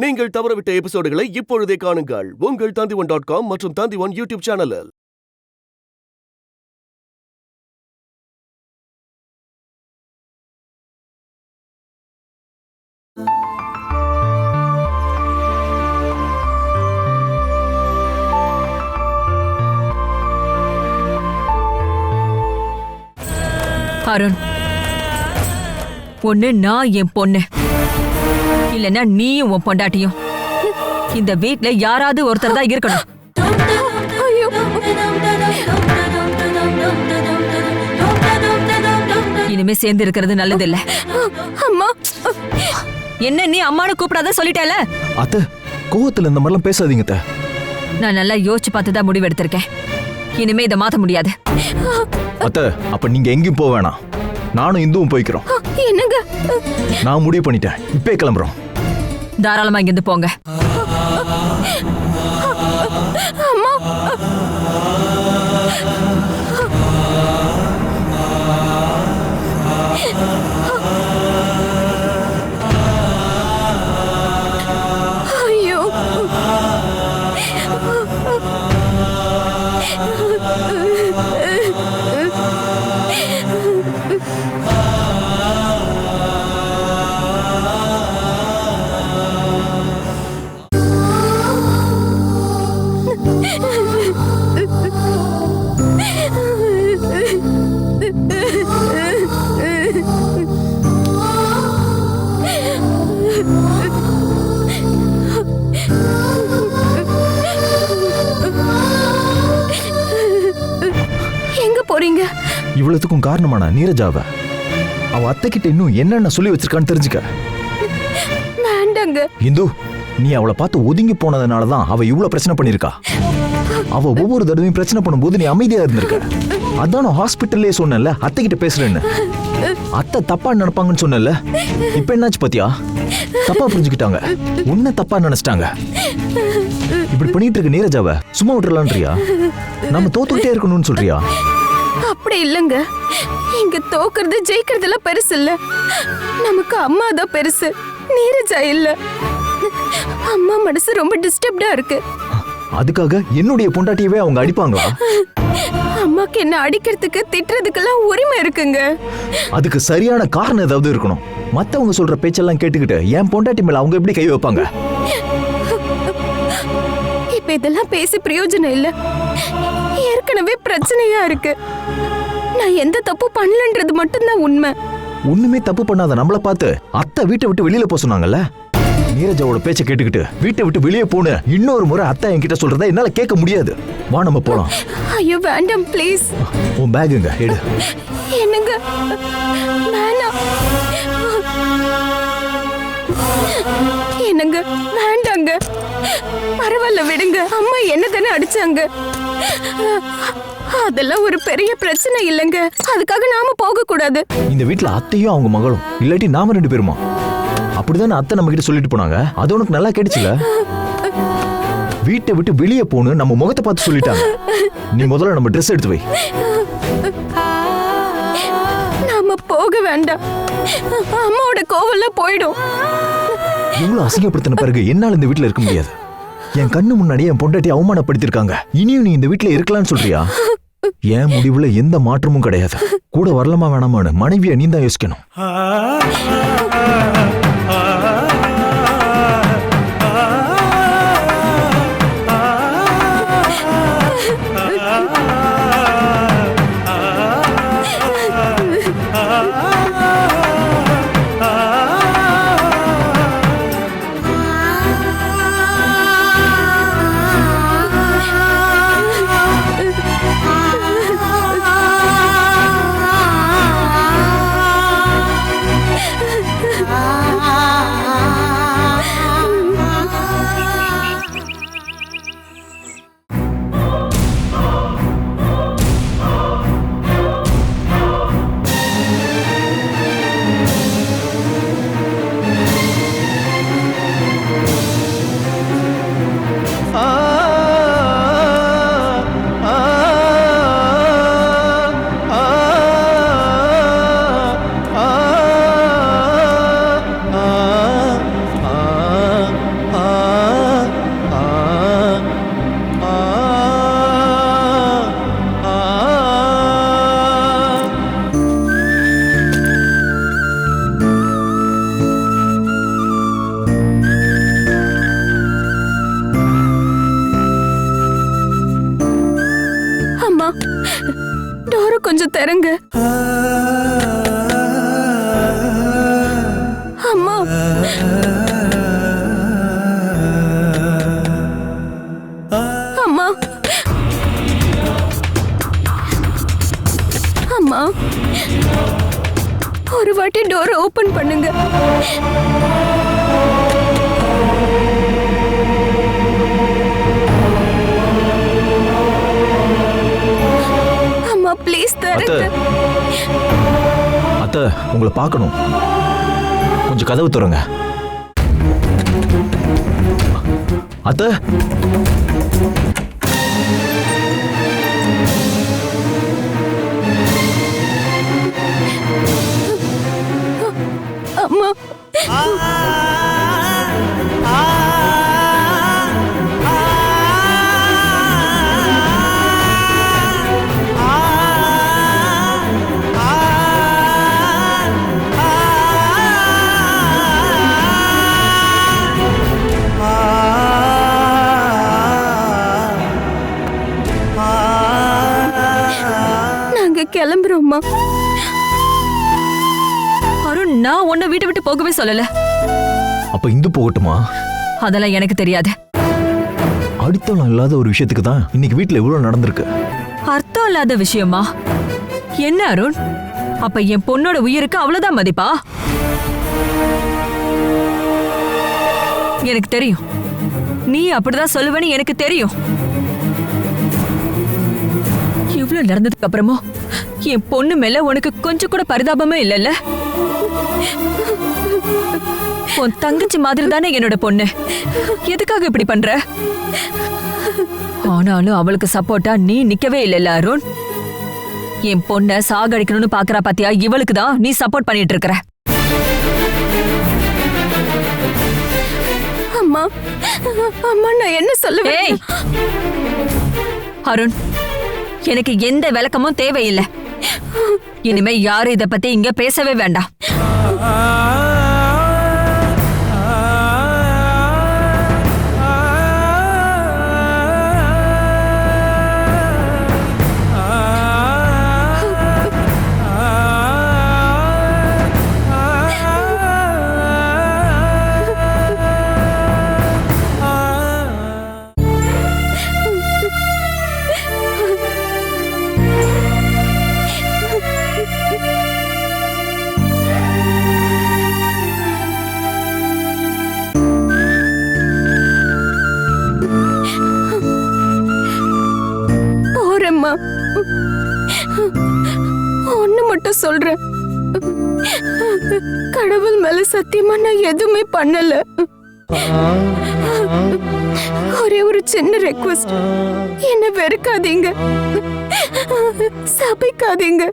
நீங்கள் தவறவிட்ட எபிசோடுகளை இப்பொழுதே காணுங்கள் உங்கள் Tandivan.com மற்றும் Tandivan யூடியூப் சேனலில். அருண், ஒண்ணு நான் என் பொண்ணு, இல்லன்னா நீயும் உன் பொண்டாட்டியும். இந்த வீட்ல யாராவது ஒருத்தர் தான் இருக்கணும். இனிமே சேர்ந்து இருக்கிறது நல்லது இல்ல. அம்மா, என்ன நீ அம்மானு கூப்பிடாத சொல்லிட்டேல? அத்தை, கோவத்துல இந்த மாதிரிலாம் பேசாதீங்க அத்தை. நான் நல்லா யோசிச்சு பார்த்துதான் முடிவு எடுத்திருக்கேன். இனிமே இதை மாத்த முடியாது. அத்தை, அப்ப நீங்க எங்கேயும் போக வேணாம். நானும் இந்துவும் போய்க்கிறோம். என்னங்க? நான் முடிவு பண்ணிட்டேன். இப்பே கிளம்புறோம். தாராளமா இங்கிருந்து போங்க. அம்மா, ஐயோ, எங்க போறீங்க? இவ்வளவுக்கும் காரணமான நீரஜாவ அவ அத்தை கிட்ட இன்னும் என்னென்ன சொல்லி வச்சிருக்கான்னு தெரிஞ்சுக்க. வேண்டாங்க இந்து, நீ அவளை பார்த்து ஒதுங்கி போனதுனாலதான் அவ இவ்வளவு பிரச்சனை பண்ணிருக்கா. அவ ஒவ்வொரு தடவையும் பிரச்சனை பண்ணும்போது நீ அமைதியா இருந்திருக்க. அதான் நான் ஹாஸ்பிட்டல்லே சொன்னேன்ல அத்தை கிட்ட பேசுறேன்னு. அத்தை தப்பா நினைப்பாங்கன்னு சொன்னல, இப்ப என்னாச்சு பாத்தியா? தப்பா புரிஞ்சுக்கிட்டாங்க, உன்னை தப்பா நினைச்சிட்டாங்க. இப்படி பண்ணிட்டு இருக்க நீரஜாவ சும்மா விட்டுறலான்றியா? நம்ம தோத்துக்கிட்டே இருக்கணும்னு சொல்றியா? அப்படி இல்லங்க, இங்க தோக்குறது ஜெயிக்கிறதுலாம் பெருசு இல்ல. நமக்கு அம்மா தான் பெருசு, நீரஜா இல்ல. அம்மா மனசு ரொம்ப டிஸ்டர்ப்டா இருக்கு. அதுக்காக என்னுடைய பொண்டாட்டியவே அவங்க அடிப்பாங்களா? அம்மாக்கு என்ன அடிக்கிறதுக்கு திட்டுறதுக்கெல்லாம் உரிமை இருக்குங்க. அதுக்கு சரியான காரணம் ஏதாவது இருக்கணும். மத்தவங்க சொல்ற பேச்செல்லாம் கேட்டுக்கிட்டு என் பொண்டாட்டி மேல அவங்க எப்படி கை வைப்பாங்க? இப்ப இதெல்லாம் பேசி பிரயோஜனம் இல்ல. ஏற்கனவே பிரச்சனையா இருக்கு. நான் எந்த தப்பு பண்ணலன்றது மட்டும்தான் உண்மை. ஒண்ணுமே தப்பு பண்ணாத நம்மள பார்த்து அத்தை வீட்டை விட்டு வெளியில போக சொன்னாங்கல்ல. நீரஜாவோட பேச்ச கேட்டுக்கிட்டு வீட்டை விட்டு வெளியே போன இன்னொரு முறை அத்தை என்கிட்ட சொல்றதா என்னால கேட்க முடியாது. வா நம்ம போலாம். ஐயோ வேண்டாம் ப்ளீஸ். உன் பேக்குங்க எடு. என்னங்க? வேணாம். என்னங்க? வேண்டாங்க. பரவாயில்ல விடுங்க. அம்மா என்ன தானே அடிச்சாங்க. அதெல்லாம் ஒரு பெரிய பிரச்சனை இல்லைங்க. அதுக்காக நாம போக கூடாது. இந்த வீட்டுல அத்தையும் அவங்க மகளும் இல்லாட்டி நாம ரெண்டு பேருமா? அப்படிதானே அத்தை நம்ம கிட்ட சொல்லிட்டு போனாங்க. அது உனக்கு நல்லா கேட்டுச்சுல? வீட்டை விட்டு வெளியே போன்னு நம்ம முகத்தை பார்த்து சொல்லிட்டாங்க. நீ முதல்ல நம்ம ட்ரெஸ் எடுத்து வை. நாம போக வேண்டாம். அம்மாவோட கோவம்லாம் போயிடும். இவ்வளவு அசிங்கப்படுத்தின பிறகு என்னால இந்த வீட்டுல இருக்க முடியாது. என் கண்ணு முன்னாடியே என் பொண்டாட்டி அவமானப்படுத்திருக்காங்க. இனியும் நீ இந்த வீட்டுல இருக்கலாம்னு சொல்றியா? என் முடிவுல எந்த மாற்றமும் கிடையாது. கூட வரலாமா வேணாமான்னு மனைவியை நீ தான் யோசிக்கணும். கொஞ்சம் தரங்க. அம்மா அம்மா அம்மா, ஒரு வாட்டி டோரை ஓபன் பண்ணுங்க. அம்மா ப்ளீஸ் தரங்க. அத்தை உங்களை பார்க்கணும், கொஞ்சம் கதவு திறங்க. அத்தை அம்மா நாங்க கிளம்புறோம்மா. அருண், நான் உன்னை வீட்டை விட்டு போகவே சொல்லல. அப்ப இந்து போகட்டுமா? அதெல்லாம் எனக்கு தெரியாது. அடித்தளம் இல்லாத ஒரு விஷயத்துக்கு தான் இன்னைக்கு வீட்டுல இவ்வளவு நடந்திருக்கு. அர்த்தம் இல்லாத விஷயமா? என்ன அருண், அப்ப என் பொண்ணோட உயிருக்கு அவ்வளவுதான் மதிப்பா? எனக்கு தெரியும், நீ அப்படிதான் சொல்லுவேன்னு எனக்கு தெரியும். இவ்வளவு நடந்ததுக்கு அப்புறமும் என் பொண்ணு மேல உனக்கு கொஞ்சம் கூட பரிதாபமே இல்லைல்ல? உன் தங்கச்சி மாதிரி தானே என்னோட பொண்ணு, எதுக்காக இப்படி பண்ற? ஆனாலும் அவளுக்கு சப்போர்ட்டா நீ நிக்கவே இல்லைல்ல அருண்? என் பொண்ண சாகடிக்கணும்னு பாக்குறா பாத்தியா, இவளுக்கு தான் நீ சப்போர்ட் பண்ணிட்டு இருக்கற. அம்மா அம்மா, நான் என்ன சொல்லுவேன்? ஏய் அருண், எனக்கு எந்த விளக்கமும் தேவையில்லை. இனிமே யாரும் இத பத்தி இங்க பேசவே வேண்டாம். ஒண்ணு மட்டும் சொல்றேன், கடவுள் மேல சத்தியமா நான் எதுவுமே பண்ணல. ஒரே ஒரு சின்ன ரெக்வெஸ்ட், என்ன வெறுக்காதீங்க, சபிக்காதீங்க.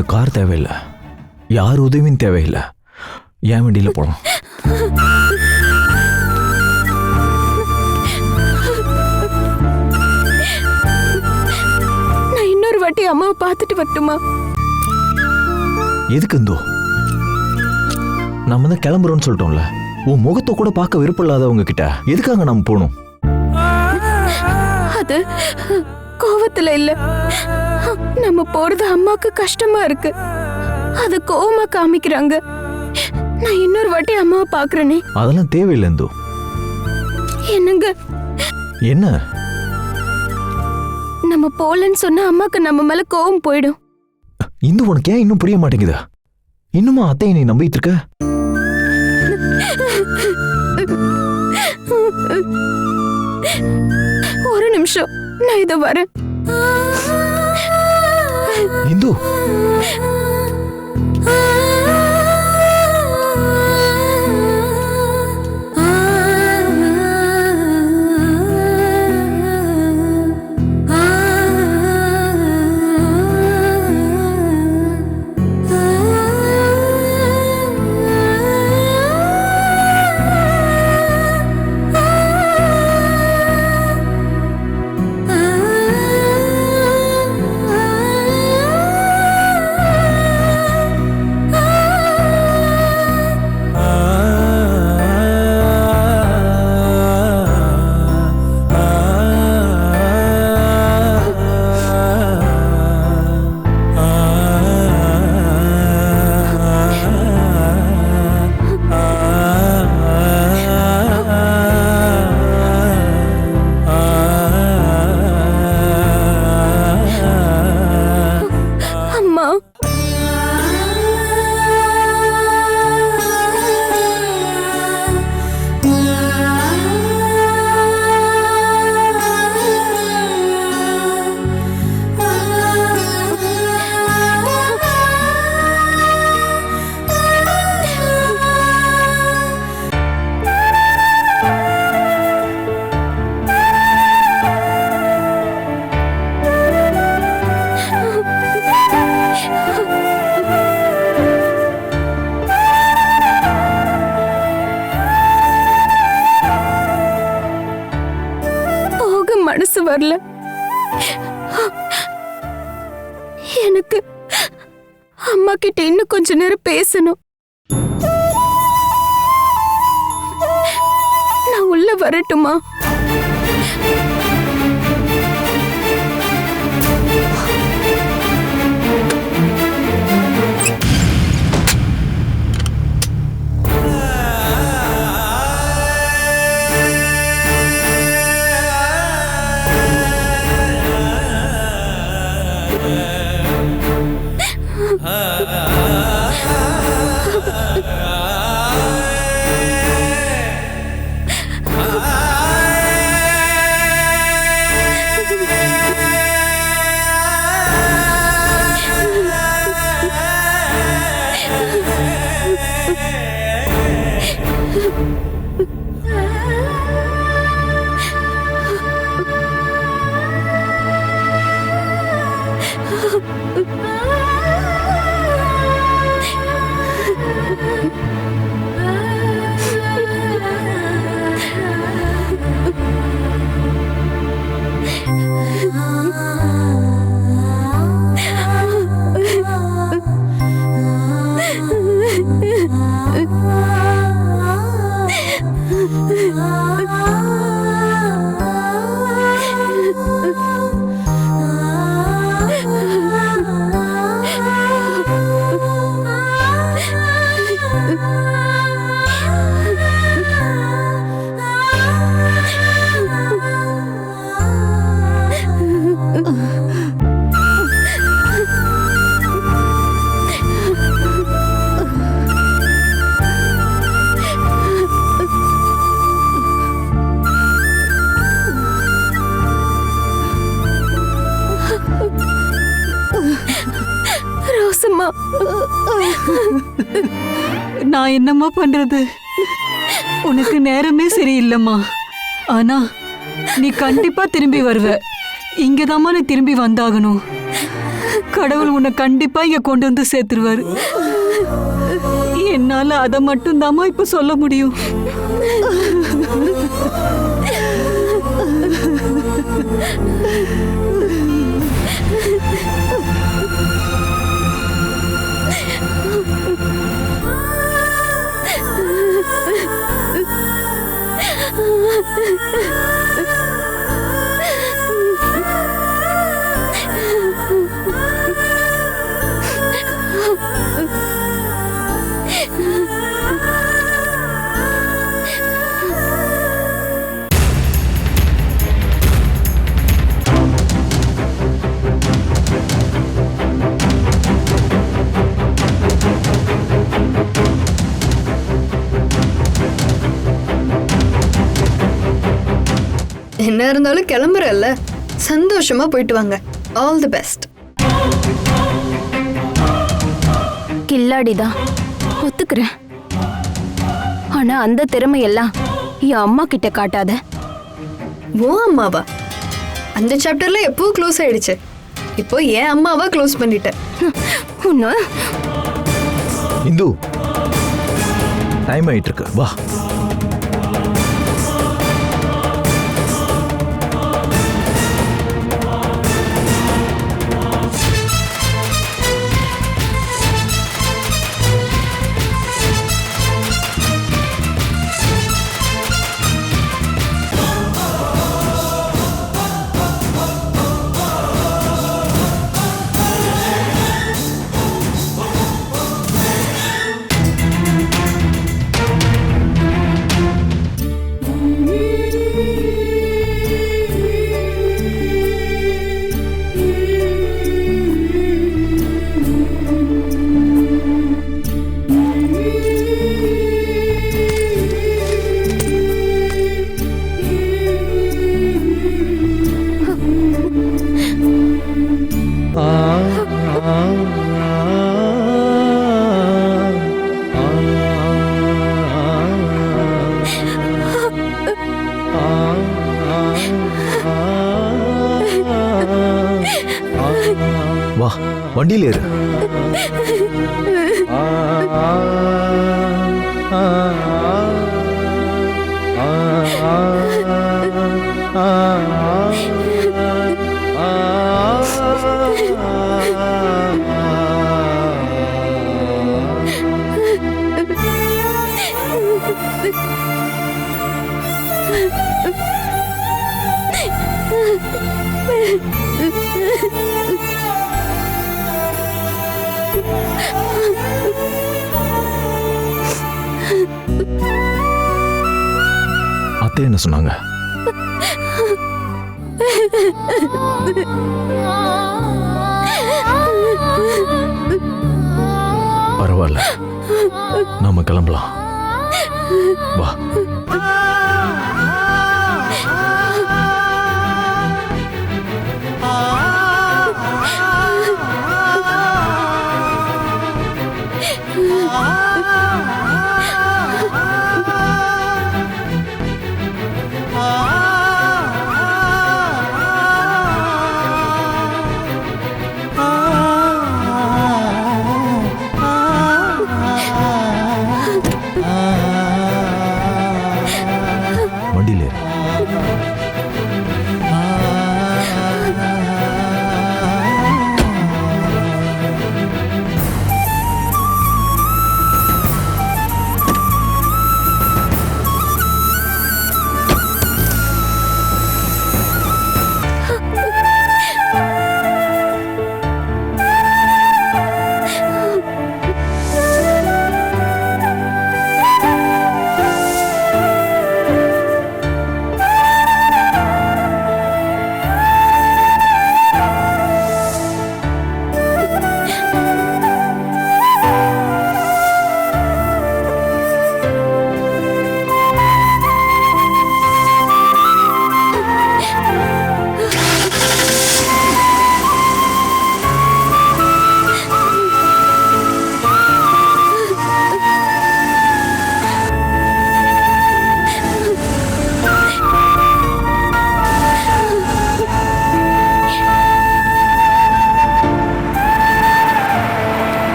இந்த கார் தேவையில்லை, யார் உதவியும் தேவையில்லை. ஏன் வண்டியில போலாம்? நான் இன்னொரு வாட்டி அம்மாவை பார்த்துட்டு வரட்டுமா? எதுக்கு இந்தோ? நம்ம தான் கிளம்புறோம்னு சொல்லிட்டோம்ல. உன் முகத்தை கூட பார்க்க விருப்பம் இல்லாதவங்க கிட்ட எதுக்காக நம்ம போகணும்? அது கோவத்துல இல்ல, நம்ம போறது அம்மாக்கு கஷ்டமா இருக்கு, அது கோவமா காமிக்கிறாங்க. நான் இன்னொரு வாட்டி அம்மாவை பாக்குறேனே. அதெல்லாம் தேவையில்லை இந்தோ. என்னங்க? என்ன? நம்ம போலன்னு சொன்னா அம்மாக்கு நம்ம மேல கோவம் போயிடும். இந்து உனக்கு ஏன் இன்னும் புரிய மாட்டேங்குதா? இன்னுமா அத்தையை நீ நம்பிட்டு இருக்க? ஒரு நிமிஷம், நான் இத வரேன். இந்து, மனசு வரல. எனக்கு அம்மா கிட்ட இன்னும் கொஞ்ச நேரம் பேசணும். நான் உள்ள வரட்டுமா? ரோசம்மா, நான் என்னம்மா பண்றது? உனக்கு நேரமே சரியில்லைம்மா. ஆனா நீ கண்டிப்பா திரும்பி வருவ. இங்கதாம்மா நீ திரும்பி வந்தாகணும். கடவுள் உன்னை கண்டிப்பா இங்க கொண்டு வந்து சேர்த்துருவாரு. என்னால அதை மட்டும் தாமா இப்ப சொல்ல முடியும். என்ன இருந்தாலும் கிளம்புறல்ல, சந்தோஷமா போயிட்டு வாங்க. All the best. கில்லாடிதான் ஒத்துக்கிறேன். ஆனா அந்த திறமையெல்லாம் என் அம்மா கிட்ட காட்டாத. ஓ அம்மாவா? அந்த சாப்டர்ல எப்போ க்ளோஸ் ஆயிடுச்சு. இப்போ ஏன் அம்மாவா க்ளோஸ் பண்ணிட்ட? ஒன்னு இந்து, டைம் ஆயிட்டு இருக்கு, வா. வா, வண்டியில ஏறு. அத்தை என்ன சொன்னாங்க? பரவாயில்ல, நாம கிளம்பலாம், வா. வண்டியில ஏறு.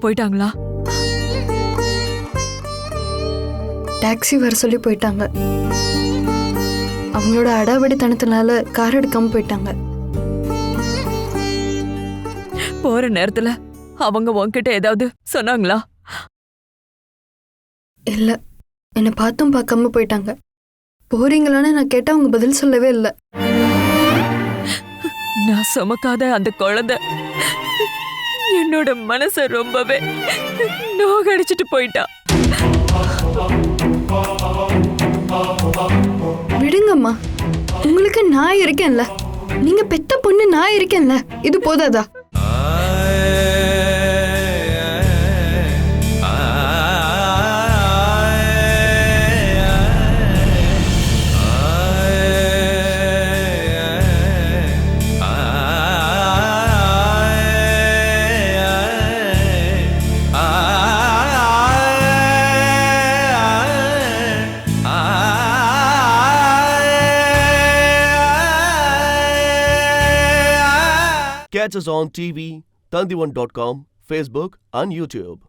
போயிட்டாங்களா? டாக்ஸி வர சொல்லி போயிட்டாங்க. அவங்களோட அடாவடித்தனத்தினால கார் எடுக்காம போயிட்டாங்க. போற நேரத்துல அவங்க உன்கிட்ட ஏதாவது சொன்னாங்களா? இல்ல, என்னை பார்த்தும் பார்க்காம போயிட்டாங்க. போறீங்களான்னு நான் கேட்டா அவங்க பதில் சொல்லவே இல்லை. நான் சுமக்காத அந்த குழந்தை என்னோட மனச ரொம்பவே நோகடிச்சிட்டு போயிட்டா. விடுங்கம்மா, உங்களுக்கு நான் இருக்கேன்ல. நீங்க பெத்த பொண்ணு நான் இருக்கேன்ல. இது போதாதா? Catch us on TV, Tandivan.com, Facebook and YouTube.